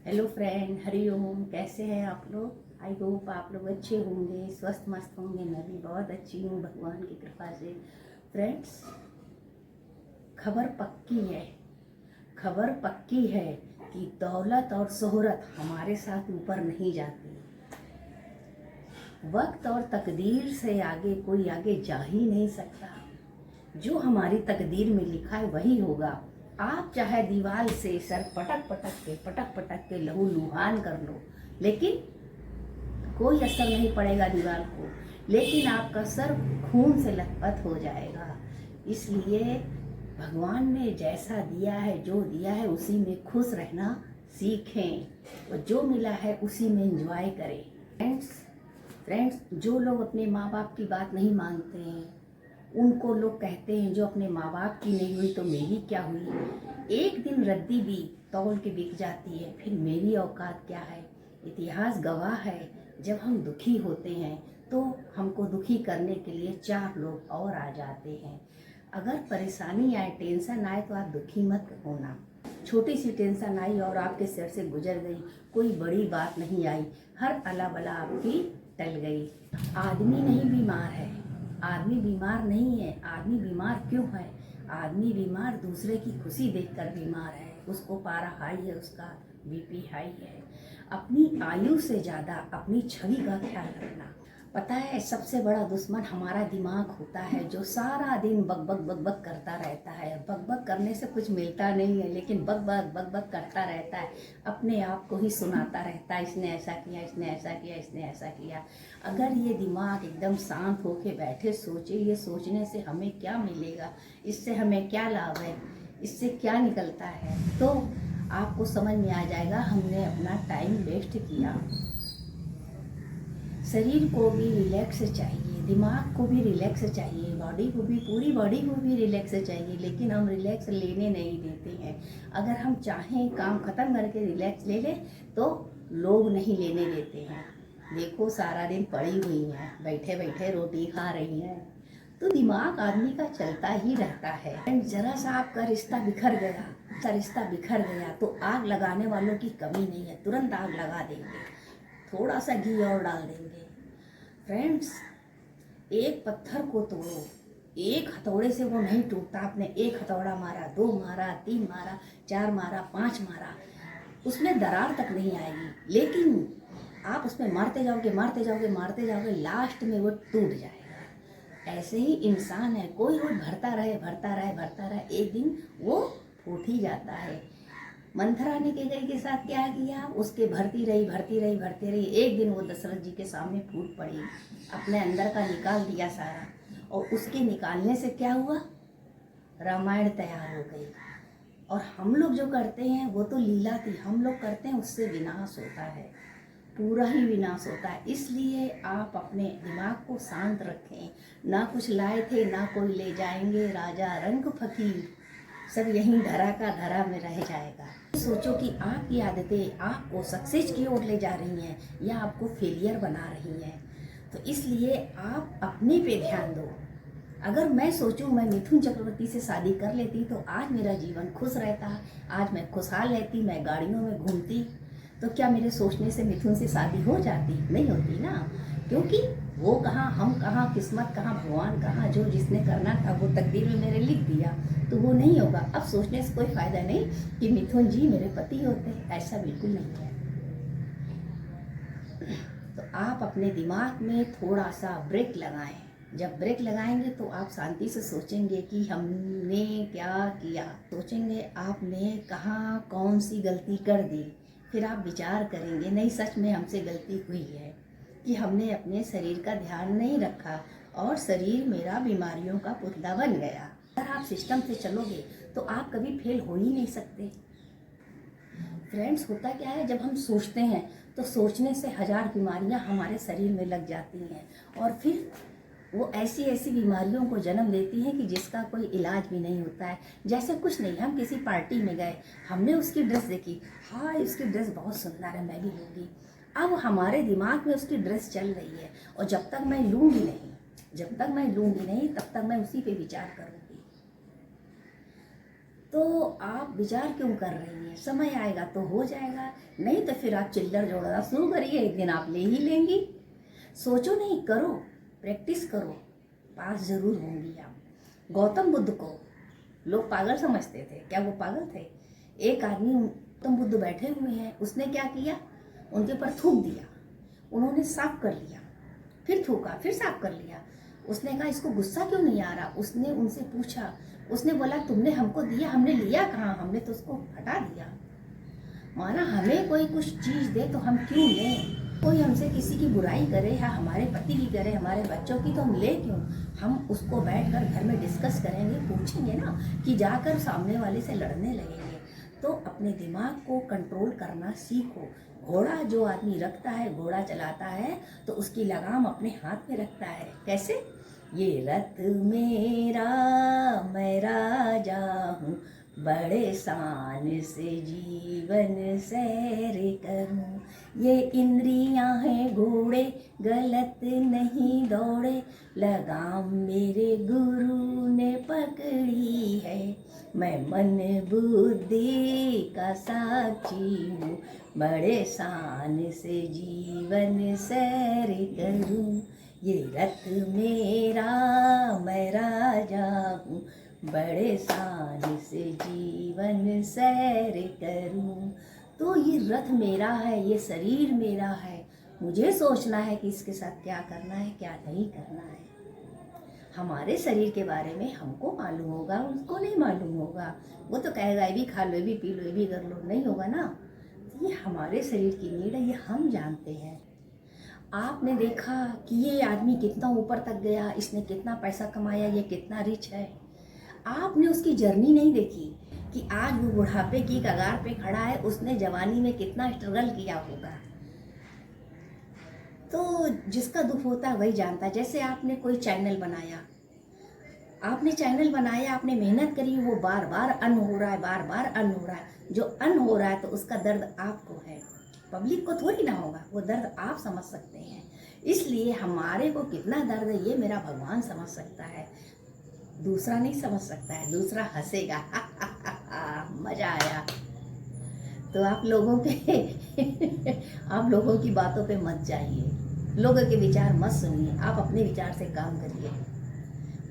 Hello friend, Hariom. कैसे हैं आप लोग? आई होप आप लोग अच्छे होंगे, स्वस्थ मस्त होंगे। मैं भी बहुत अच्छी हूँ भगवान की कृपा से। फ्रेंड्स, खबर पक्की है, खबर पक्की है कि दौलत और शोहरत हमारे साथ ऊपर नहीं जाती। वक्त और तकदीर से आगे कोई आगे जा ही नहीं सकता। जो हमारी तकदीर में लिखा है वही होगा। आप चाहे दीवार से सर पटक पटक के लहू लुहान कर लो, लेकिन कोई असर नहीं पड़ेगा दीवार को। लेकिन आपका सर खून से लथपथ हो जाएगा। इसलिए भगवान ने जैसा दिया है, जो दिया है उसी में खुश रहना सीखें और जो मिला है उसी में एंजॉय करें। फ्रेंड्स, जो लोग अपने माँ बाप की बात नहीं मानते हैं, उनको लोग कहते हैं जो अपने माँ बाप की नहीं हुई तो मेरी क्या हुई। एक दिन रद्दी भी तौल के बिक जाती है, फिर मेरी औकात क्या है। इतिहास गवाह है, जब हम दुखी होते हैं तो हमको दुखी करने के लिए चार लोग और आ जाते हैं। अगर परेशानी आए, टेंशन आए तो आप दुखी मत होना। छोटी सी टेंशन आई और आपके सिर से गुजर गई, कोई बड़ी बात नहीं आई, हर अला बला आपकी टल गई। आदमी नहीं बीमार है, आदमी बीमार नहीं है। आदमी बीमार क्यों है? आदमी बीमार दूसरे की खुशी देखकर बीमार है। उसको पारा हाई है, उसका बीपी हाई है। अपनी आयु से ज़्यादा अपनी छवि का ख्याल रखना। पता है, सबसे बड़ा दुश्मन हमारा दिमाग होता है, जो सारा दिन बक बक बक बक करता रहता है। बक बक करने से कुछ मिलता नहीं है, लेकिन बक बक करता रहता है। अपने आप को ही सुनाता रहता है, इसने ऐसा किया, इसने ऐसा किया, इसने ऐसा किया। अगर ये दिमाग एकदम शांत होके बैठे सोचे, ये सोचने से हमें क्या मिलेगा, इससे हमें क्या लाभ है, इससे क्या निकलता है, तो आपको समझ में आ जाएगा हमने अपना टाइम वेस्ट किया। शरीर को भी रिलैक्स चाहिए, दिमाग को भी रिलैक्स चाहिए, बॉडी को भी, पूरी बॉडी को भी रिलैक्स चाहिए, लेकिन हम रिलैक्स लेने नहीं देते हैं। अगर हम चाहें काम ख़त्म करके रिलैक्स ले लें तो लोग नहीं लेने देते हैं। देखो, सारा दिन पड़ी हुई हैं, बैठे बैठे रोटी खा रही हैं, तो दिमाग आदमी का चलता ही रहता है। जरा सा आपका रिश्ता बिखर गया, रिश्ता बिखर गया तो आग लगाने वालों की कमी नहीं है, तुरंत आग लगा देंगे, थोड़ा सा घी और डाल देंगे। फ्रेंड्स, एक पत्थर को तोड़ो, एक हथौड़े से वो नहीं टूटता। आपने एक हथौड़ा मारा, दो मारा, तीन मारा, चार मारा, पांच मारा, उसमें दरार तक नहीं आएगी। लेकिन आप उसमें मारते जाओगे, मारते जाओगे, मारते जाओगे, लास्ट में वो टूट जाएगा। ऐसे ही इंसान है, कोई रोज भरता रहे, भरता रहे, भरता रहे, एक दिन वो फूट ही जाता है। मंथरा ने कैकेयी के साथ क्या किया? उसके भरती रही, भरती रही, भरती रही, एक दिन वो दशरथ जी के सामने फूट पड़ी, अपने अंदर का निकाल दिया सारा। और उसके निकालने से क्या हुआ? रामायण तैयार हो गई। और हम लोग जो करते हैं वो तो लीला थी, हम लोग करते हैं उससे विनाश होता है, पूरा ही विनाश होता है। इसलिए आप अपने दिमाग को शांत रखें। ना कुछ लाए थे, ना कोई ले जाएंगे, राजा रंग फकीर, सब यहीं धरा का धरा में रह जाएगा। सोचो कि आपकी आदतें आपको सक्सेस की ओर ले जा रही हैं या आपको फेलियर बना रही हैं। तो इसलिए आप अपने पे ध्यान दो। अगर मैं सोचूं मैं मिथुन चक्रवर्ती से शादी कर लेती तो आज मेरा जीवन खुश रहता, आज मैं खुशहाल रहती, मैं गाड़ियों में घूमती, तो क्या मेरे सोचने से मिथुन से शादी हो जाती? नहीं होती ना, क्योंकि वो कहाँ, हम कहाँ, किस्मत कहाँ, भगवान कहाँ, जो जिसने करना था वो तकदीर में मेरे लिख दिया, तो वो नहीं होगा। अब सोचने से कोई फायदा नहीं कि मिथुन जी मेरे पति होते, ऐसा बिल्कुल नहीं है। तो आप अपने दिमाग में थोड़ा सा ब्रेक लगाएं। जब ब्रेक लगाएंगे तो आप शांति से सोचेंगे कि हमने क्या किया, सोचेंगे आपने कहाँ कौन सी गलती कर दी। फिर आप विचार करेंगे, नहीं सच में हमसे गलती हुई है कि हमने अपने शरीर का ध्यान नहीं रखा और शरीर मेरा बीमारियों का पुतला बन गया। अगर आप सिस्टम से चलोगे तो आप कभी फेल हो ही नहीं सकते। फ्रेंड्स, होता क्या है, जब हम सोचते हैं तो सोचने से हजार बीमारियां हमारे शरीर में लग जाती हैं और फिर वो ऐसी ऐसी बीमारियों को जन्म देती हैं कि जिसका कोई इलाज भी नहीं होता है। जैसे कुछ नहीं, हम किसी पार्टी में गए, हमने उसकी ड्रेस देखी, हाँ उसकी ड्रेस बहुत सुंदर है, मैं भी लूँगी। अब हमारे दिमाग में उसकी ड्रेस चल रही है और जब तक मैं लूँगी नहीं, तब तक मैं उसी पे विचार करूँगी। तो आप विचार क्यों कर रही हैं? समय आएगा तो हो जाएगा, नहीं तो फिर आप चिल्लर जोड़ना शुरू करिए, एक दिन आप ले ही लेंगी। सोचो नहीं, करो, प्रैक्टिस करो, पास जरूर होंगी आप। गौतम बुद्ध को लोग पागल समझते थे, क्या वो पागल थे? एक आदमी, गौतम बुद्ध बैठे हुए हैं, उसने क्या किया, उनके ऊपर थूक दिया, उन्होंने साफ कर लिया, फिर थूका, फिर साफ कर लिया। उसने कहा इसको गुस्सा क्यों नहीं आ रहा? उसने उनसे पूछा, उसने बोला तुमने हमको दिया, हमने लिया कहाँ, हमने तो उसको हटा दिया। माना हमें कोई कुछ चीज़ दे तो हम क्यों लें? कोई हमसे किसी की बुराई करे या हमारे पति की करे, हमारे बच्चों की, तो हम ले क्यों? हम उसको बैठकर घर में डिस्कस करेंगे, पूछेंगे ना, कि जाकर सामने वाले से लड़ने लगेंगे। तो अपने दिमाग को कंट्रोल करना सीखो। घोड़ा जो आदमी रखता है, घोड़ा चलाता है, तो उसकी लगाम अपने हाथ में रखता है। कैसे? ये रथ मेरा, मैं राजा हूँ, बड़े शान से जीवन सैर करूं। ये इंद्रियां हैं घोड़े, गलत नहीं दौड़े, लगाम मेरे गुरु ने पकड़ी है। मैं मन बुद्धि का साक्षी हूँ, बड़े शान से जीवन सैर करूं। ये रथ मेरा, मैं राजा हूँ, बड़े शान से जीवन सैर करूं। तो ये रथ मेरा है, ये शरीर मेरा है, मुझे सोचना है कि इसके साथ क्या करना है, क्या नहीं करना है। हमारे शरीर के बारे में हमको मालूम होगा, उसको नहीं मालूम होगा। वो तो कहेगा ये भी खा लो, ये भी पी लो, ये भी कर लो, नहीं होगा ना। ये हमारे शरीर की नीड है, ये हम जानते हैं। आपने देखा कि ये आदमी कितना ऊपर तक गया, इसने कितना पैसा कमाया, ये कितना रिच है। आपने उसकी जर्नी नहीं देखी कि आज वो बुढ़ापे की कगार पे खड़ा है, उसने जवानी में कितना स्ट्रगल किया होगा। तो जिसका दुख होता है वही जानता है। जैसे आपने कोई चैनल बनाया, आपने मेहनत करी, वो बार बार अन हो रहा है, बार बार अन हो रहा है। जो अन हो रहा है तो उसका दर्द आपको है, पब्लिक को थोड़ी ना होगा, वो दर्द आप समझ सकते हैं। इसलिए हमारे को कितना दर्द है ये मेरा भगवान समझ सकता है, दूसरा नहीं समझ सकता है। दूसरा हंसेगा मजा आया। तो आप लोगों के आप लोगों की बातों पे मत जाइए, लोगों के विचार मत सुनिए, आप अपने विचार से काम करिए,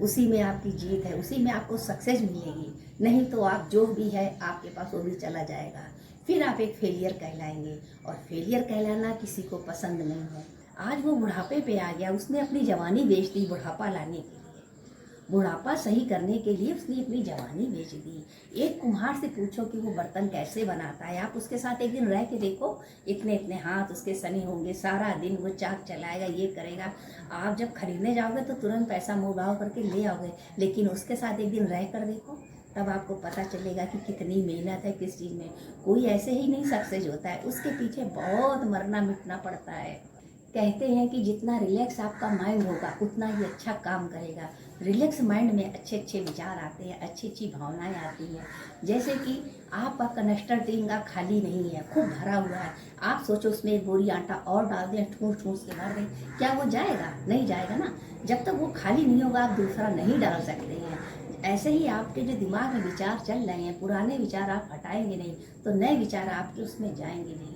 उसी में आपकी जीत है, उसी में आपको सक्सेस मिलेगी। नहीं तो आप जो भी है आपके पास वो भी चला जाएगा, फिर आप एक फेलियर कहलाएंगे, और फेलियर कहलाना किसी को पसंद नहीं है। आज वो बुढ़ापे पे आ गया, उसने अपनी जवानी बेच दी बुढ़ापा लाने के लिए, बुढ़ापा सही करने के लिए उसने अपनी जवानी बेच दी। एक कुम्हार से पूछो कि वो बर्तन कैसे बनाता है, आप उसके साथ एक दिन रह के देखो, इतने इतने हाथ उसके सने होंगे, सारा दिन वो चाक चलाएगा, ये करेगा। आप जब खरीदने जाओगे तो तुरंत पैसा मुँह भाव करके ले आओगे, लेकिन उसके साथ एक दिन रह कर देखो, तब आपको पता चलेगा कि कितनी मेहनत है किस चीज़ में। कोई ऐसे ही नहीं सक्सेस होता है, उसके पीछे बहुत मरना मिटना पड़ता है। कहते हैं कि जितना रिलैक्स आपका माइंड होगा उतना ही अच्छा काम करेगा। रिलैक्स माइंड में अच्छे अच्छे विचार आते हैं, अच्छी अच्छी भावनाएं आती हैं। जैसे कि आपका कनस्टर टीन का खाली नहीं है, खूब भरा हुआ है, आप सोचो उसमें एक बोरी आटा और डाल दें, ठूस ठूस के भर दें, क्या वो जाएगा? नहीं जाएगा ना। जब तक वो खाली नहीं होगा आप दूसरा नहीं डाल सकते हैं। ऐसे ही आपके जो दिमाग में विचार चल रहे हैं, पुराने विचार आप हटाएंगे नहीं तो नए विचार आपके उसमें जाएंगे नहीं।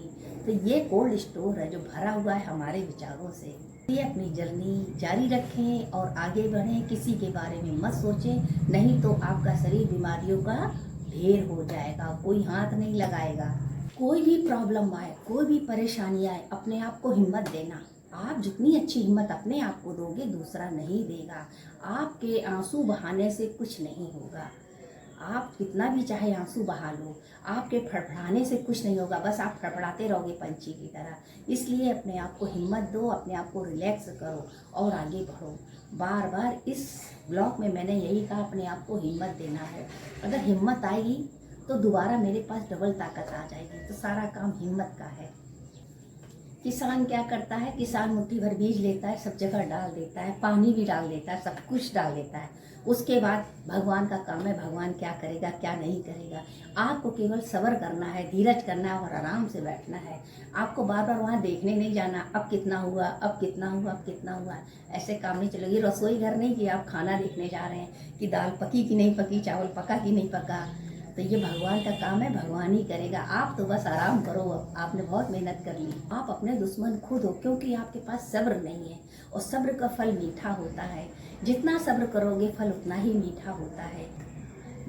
तो ये कोल्ड स्टोर है जो भरा हुआ है हमारे विचारों से। ये अपनी जर्नी जारी रखें और आगे बढ़ें, किसी के बारे में मत सोचें, नहीं तो आपका शरीर बीमारियों का ढेर हो जाएगा, कोई हाथ नहीं लगाएगा। कोई भी प्रॉब्लम आए, कोई भी परेशानी आए, अपने आप को हिम्मत देना। आप जितनी अच्छी हिम्मत अपने आप को दोगे दूसरा नहीं देगा। आपके आंसू बहाने से कुछ नहीं होगा, आप कितना भी चाहे आंसू बहा लो, आपके फड़फड़ाने से कुछ नहीं होगा, बस आप फड़फड़ाते रहोगे पंछी की तरह। इसलिए अपने आप को हिम्मत दो, अपने आप को रिलैक्स करो और आगे बढ़ो। बार बार इस ब्लॉग में मैंने यही कहा, अपने आप को हिम्मत देना है। अगर हिम्मत आएगी तो दोबारा मेरे पास डबल ताकत आ जाएगी। तो सारा काम हिम्मत का है। किसान क्या करता है, किसान मुट्ठी भर बीज लेता है, सब जगह डाल देता है, पानी भी डाल देता है, सब कुछ डाल देता है, उसके बाद भगवान का काम है, भगवान क्या करेगा क्या नहीं करेगा। आपको केवल सब्र करना है, धीरज करना है और आराम से बैठना है। आपको बार बार वहाँ देखने नहीं जाना, अब कितना हुआ, अब कितना हुआ, अब कितना हुआ, ऐसे काम नहीं चलेगी। रसोई घर नहीं कि आप खाना देखने जा रहे हैं कि दाल पकी कि नहीं पकी, चावल पका कि नहीं पका। तो ये भगवान का काम है, भगवान ही करेगा। आप तो बस आराम करो, अब आपने बहुत मेहनत कर ली। आप अपने दुश्मन खुद हो, क्योंकि आपके पास सब्र नहीं है, और सब्र का फल मीठा होता है। जितना सब्र करोगे फल उतना ही मीठा होता है।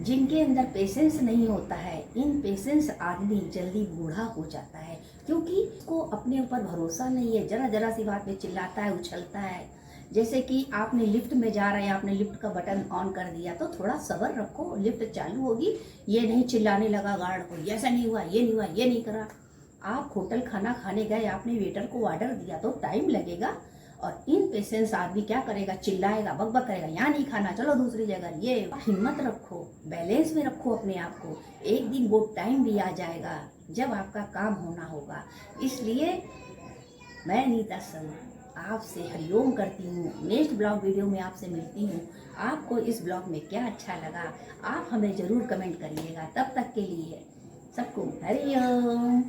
जिनके अंदर पेशेंस नहीं होता है, इन पेशेंस आदमी जल्दी बूढ़ा हो जाता है, क्योंकि उसको अपने ऊपर भरोसा नहीं है। जरा जरा सी बात पे चिल्लाता है, उछलता है। जैसे कि आपने लिफ्ट में जा रहे हैं, आपने लिफ्ट का बटन ऑन कर दिया, तो थोड़ा सब्र रखो, लिफ्ट चालू होगी। ये नहीं चिल्लाने लगा गार्ड को, ऐसा नहीं हुआ, ये नहीं हुआ, ये नहीं करा। आप होटल खाना खाने गए, आपने वेटर को ऑर्डर दिया, तो टाइम लगेगा। और इन पेशेंस आदमी क्या करेगा, चिल्लाएगा, बकबक करेगा, यहाँ नहीं खाना, चलो दूसरी जगह। ये हिम्मत रखो, बैलेंस में रखो अपने आप को। एक दिन वो टाइम भी आ जाएगा जब आपका काम होना होगा। इसलिए मैं नीता सर आपसे हरिओम करती हूँ। नेक्स्ट ब्लॉग वीडियो में आपसे मिलती हूँ। आपको इस ब्लॉग में क्या अच्छा लगा आप हमें ज़रूर कमेंट करिएगा। तब तक के लिए सबको हरिओम।